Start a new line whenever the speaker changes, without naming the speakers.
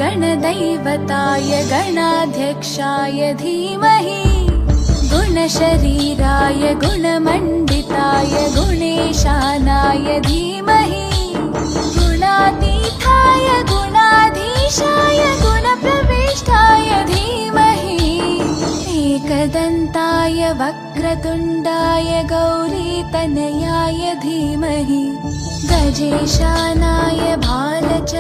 गणदैवताय गणाध्यक्षाय धीमहि गुणशरीराय गुणमण्डिताय गुणेशानाय धीमहि गुणातीताय गुणाधीशाय गुणप्रविष्टाय धीमहि एकदन्ताय वक्रतुण्डाय गौरीतनयाय धीमहि गजेशानाय भालचन्द्राय